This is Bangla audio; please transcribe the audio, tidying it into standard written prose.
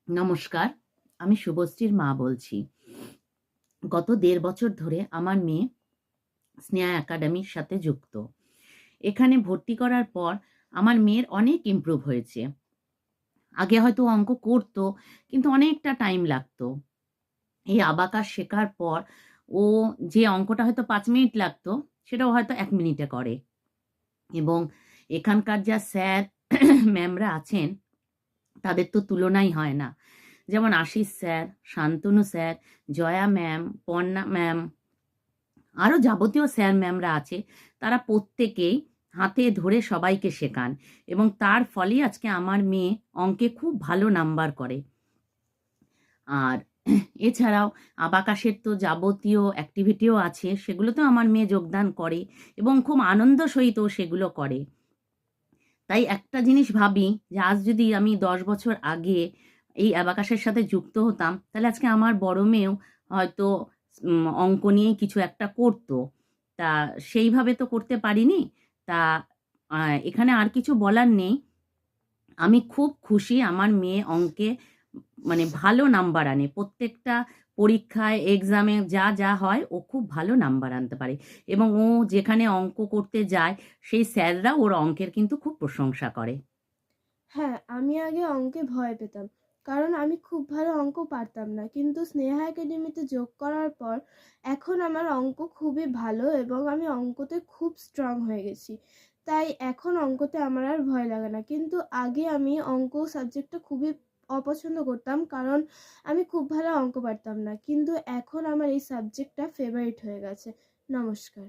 নমস্কার, আমি শুভশ্রীর মা বলছি। গত ১.৫ বছর ধরে আমার মেয়ে স্নেহা একাডেমির সাথে যুক্ত। এখানে ভর্তি করার পর আমার মেয়ের অনেক ইমপ্রুভ হয়েছে। আগে হয়তো অঙ্ক করতো, কিন্তু অনেকটা টাইম লাগতো। এই আবাকাস শেখার পর ও যে অঙ্কটা হয়তো ৫ মিনিট লাগতো, সেটাও হয়তো ১ মিনিটে করে। এবং এখানকার যা স্যার ম্যামরা আছেন, তাদের তো তুলনাই হয় না। যেমন Ashish sir, Shantanu sir, Jaya ma'am, Parna ma'am, আরও যাবতীয় স্যার ম্যামরা আছে, তারা প্রত্যেকেই হাতে ধরে সবাইকে শেখান এবং তার ফলেই আজকে আমার মেয়ে অঙ্কে খুব ভালো নাম্বার করে। আর এছাড়াও আবাকাশের তো যাবতীয় অ্যাক্টিভিটিও আছে, সেগুলোতেও আমার মেয়ে যোগদান করে এবং খুব আনন্দ সহিত সেগুলো করে। তাই একটা জিনিস ভাবি যে আজ যদি আমি ১০ বছর আগে এই অ্যাবাকাসের সাথে যুক্ত হতাম, তাহলে আজকে আমার বড় মেয়েও হয়তো অঙ্ক নিয়ে কিছু একটা করতো। তা সেইভাবে তো করতে পারিনি। তা এখানে আর কিছু বলার নেই। আমি খুব খুশি আমার মেয়ে অঙ্কে মানে ভালো নাম্বার আনে। প্রত্যেকটা পরীক্ষায়, এক্সামে যা হয় ও খুব ভালো নাম্বার আনতে পারে এবং ও যেখানে অঙ্ক করতে যায় সেই স্যাররা ওর অঙ্কের কিন্তু খুব প্রশংসা করে। হ্যাঁ, আমি আগে অঙ্কে ভয় পেতাম। কারণ আমি খুব ভালো অঙ্ক পারতাম না। কিন্তু স্নেহা একাডেমিতে যোগ করার পর এখন আমার অঙ্ক খুবই ভালো এবং আমি অঙ্কতে খুব স্ট্রং হয়ে গেছি। তাই এখন অঙ্কতে আমার আর ভয় লাগে না। কিন্তু আগে আমি অঙ্ক সাবজেক্টটা খুবই অপছন্দ করতাম, কারণ আমি খুব ভালো অঙ্ক পারতাম না। কিন্তু এখন আমার এই সাবজেক্টটা ফেভারিট হয়ে গেছে। নমস্কার।